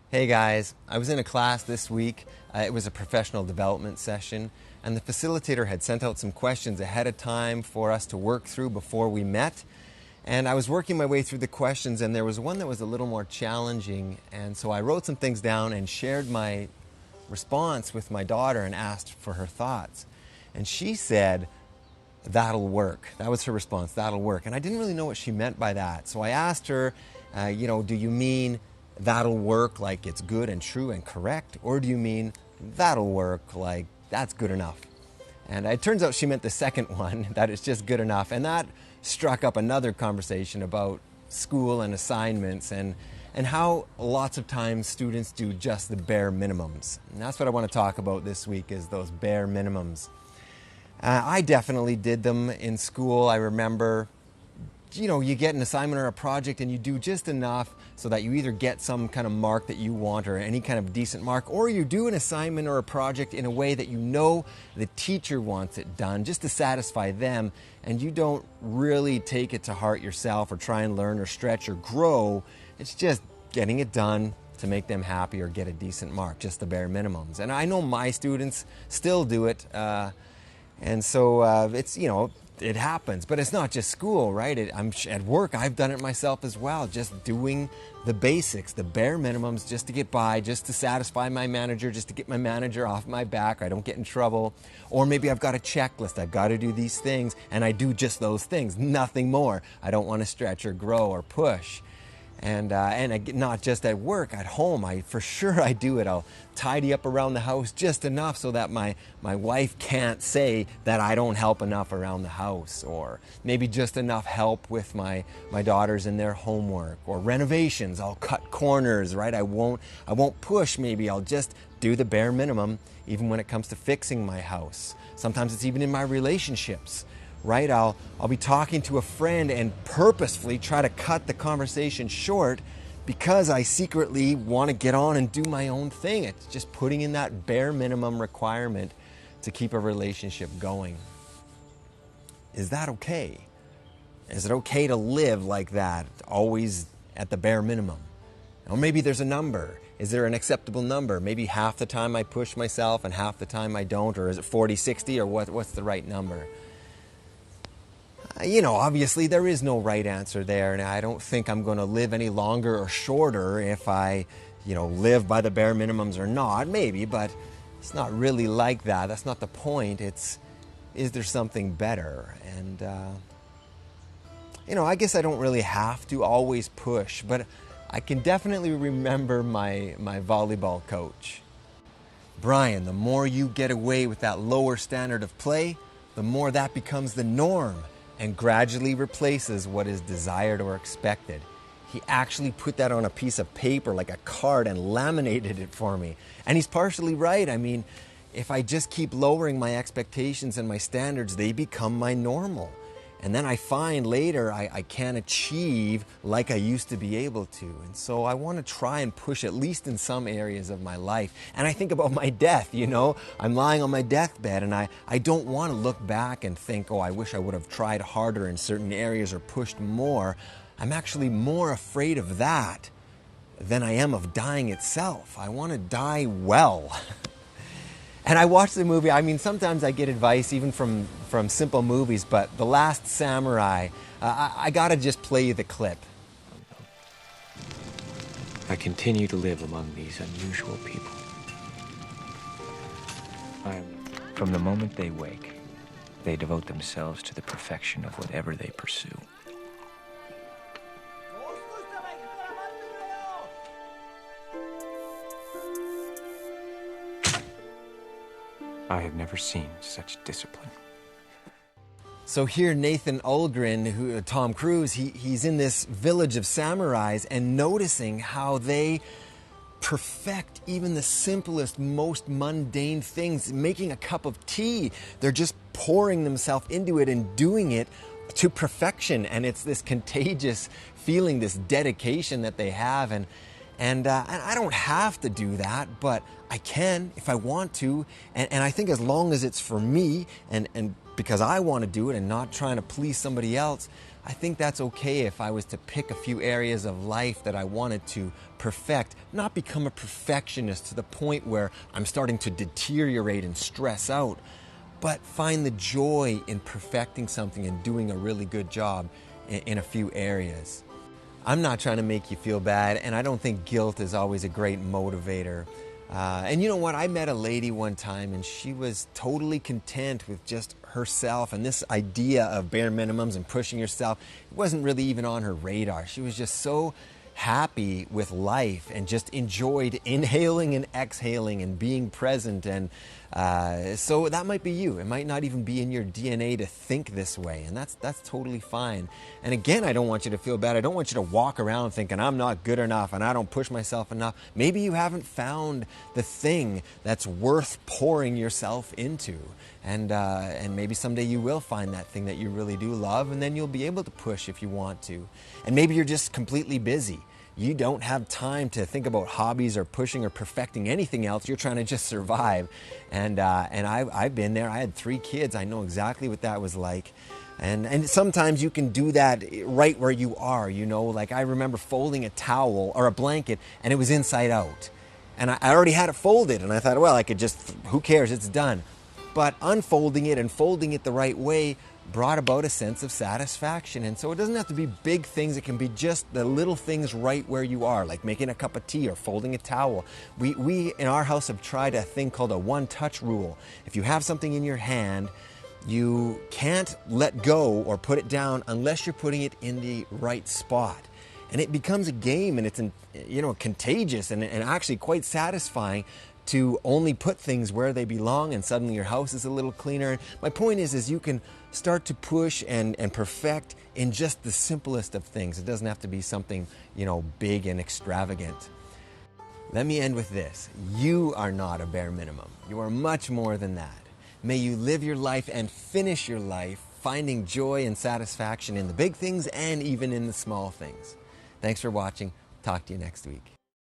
Hey guys, I was in a class this week. It was a professional development session, and the facilitator had sent out some questions ahead of time for us to work through before we met. And I was working my way through the questions, and there was one that was a little more challenging. And so I wrote some things down and shared my response with my daughter and asked for her thoughts. And she said, "That'll work." That was her response, "That'll work." And I didn't really know what she meant by that. So I asked her, do you mean that'll work like it's good and true and correct? Or do you mean that'll work like that's good enough? And it turns out she meant the second one, that it's just good enough. And that struck up another conversation about school and assignments and how lots of times students do just the bare minimums. And that's what I want to talk about this week, is those bare minimums. I definitely did them in school. I remember, you get an assignment or a project and you do just enough so that you either get some kind of mark that you want or any kind of decent mark, or you do an assignment or a project in a way that you know the teacher wants it done just to satisfy them, and you don't really take it to heart yourself or try and learn or stretch or grow. It's just getting it done to make them happy or get a decent mark, just the bare minimums. And I know my students still do it, and so it's, it happens, but it's not just school, right? I'm at work. I've done it myself as well, just doing the basics, the bare minimums, just to get by, just to satisfy my manager, just to get my manager off my back. I don't get in trouble. Or maybe I've got a checklist. I've got to do these things, and I do just those things, nothing more. I don't want to stretch or grow or push. And not just at work, at home, for sure I do it. I'll tidy up around the house just enough so that my wife can't say that I don't help enough around the house, or maybe just enough help with my daughters in their homework, or renovations. I'll cut corners, right? I won't push. Maybe I'll just do the bare minimum, even when it comes to fixing my house. Sometimes it's even in my relationships. Right? I'll be talking to a friend and purposefully try to cut the conversation short because I secretly want to get on and do my own thing. It's just putting in that bare minimum requirement to keep a relationship going. Is that okay? Is it okay to live like that, always at the bare minimum? Or maybe there's a number. Is there an acceptable number? Maybe half the time I push myself and half the time I don't, or is it 40-60, or what's the right number? Obviously there is no right answer there, and I don't think I'm going to live any longer or shorter if I, live by the bare minimums or not. Maybe, but it's not really like that. That's not the point. Is there something better? And, I guess I don't really have to always push, but I can definitely remember my volleyball coach. "Brian, the more you get away with that lower standard of play, the more that becomes the norm and gradually replaces what is desired or expected." He actually put that on a piece of paper, like a card, and laminated it for me. And he's partially right. I mean, if I just keep lowering my expectations and my standards, they become my normal. And then I find later I can't achieve like I used to be able to. And so I want to try and push, at least in some areas of my life. And I think about my death, I'm lying on my deathbed, and I don't want to look back and think, I wish I would have tried harder in certain areas or pushed more. I'm actually more afraid of that than I am of dying itself. I want to die well. And I watched the movie. Sometimes I get advice even from simple movies, but The Last Samurai, I gotta just play you the clip. "I continue to live among these unusual people. From the moment they wake, they devote themselves to the perfection of whatever they pursue. I have never seen such discipline." So here Nathan Algren, Tom Cruise, he's in this village of samurais and noticing how they perfect even the simplest, most mundane things. Making a cup of tea, they're just pouring themselves into it and doing it to perfection. And it's this contagious feeling, this dedication that they have. And I don't have to do that, but I can if I want to. And I think as long as it's for me and because I want to do it and not trying to please somebody else, I think that's okay if I was to pick a few areas of life that I wanted to perfect, not become a perfectionist to the point where I'm starting to deteriorate and stress out, but find the joy in perfecting something and doing a really good job in a few areas. I'm not trying to make you feel bad, and I don't think guilt is always a great motivator. And you know what? I met a lady one time, and she was totally content with just herself, and this idea of bare minimums and pushing yourself, it wasn't really even on her radar. She was just so happy with life and just enjoyed inhaling and exhaling and being present. And so that might be you. It might not even be in your DNA to think this way, and that's totally fine. And again, I don't want you to feel bad. I don't want you to walk around thinking I'm not good enough and I don't push myself enough. Maybe you haven't found the thing that's worth pouring yourself into, and maybe someday you will find that thing that you really do love, and then you'll be able to push if you want to. And maybe you're just completely busy. You don't have time to think about hobbies or pushing or perfecting anything else. You're trying to just survive. And I've been there. I had 3 kids. I know exactly what that was like. And sometimes you can do that right where you are, you know. Like I remember folding a towel or a blanket and it was inside out. And I already had it folded, and I thought, well, I could just, who cares, it's done. But unfolding it and folding it the right way brought about a sense of satisfaction. And so it doesn't have to be big things. It can be just the little things right where you are, like making a cup of tea or folding a towel. We in our house have tried a thing called a one-touch rule. If you have something in your hand, you can't let go or put it down unless you're putting it in the right spot. And it becomes a game, and it's contagious and actually quite satisfying to only put things where they belong, and suddenly your house is a little cleaner. My point is you can start to push and perfect in just the simplest of things. It doesn't have to be something, big and extravagant. Let me end with this. You are not a bare minimum. You are much more than that. May you live your life and finish your life finding joy and satisfaction in the big things and even in the small things. Thanks for watching. Talk to you next week.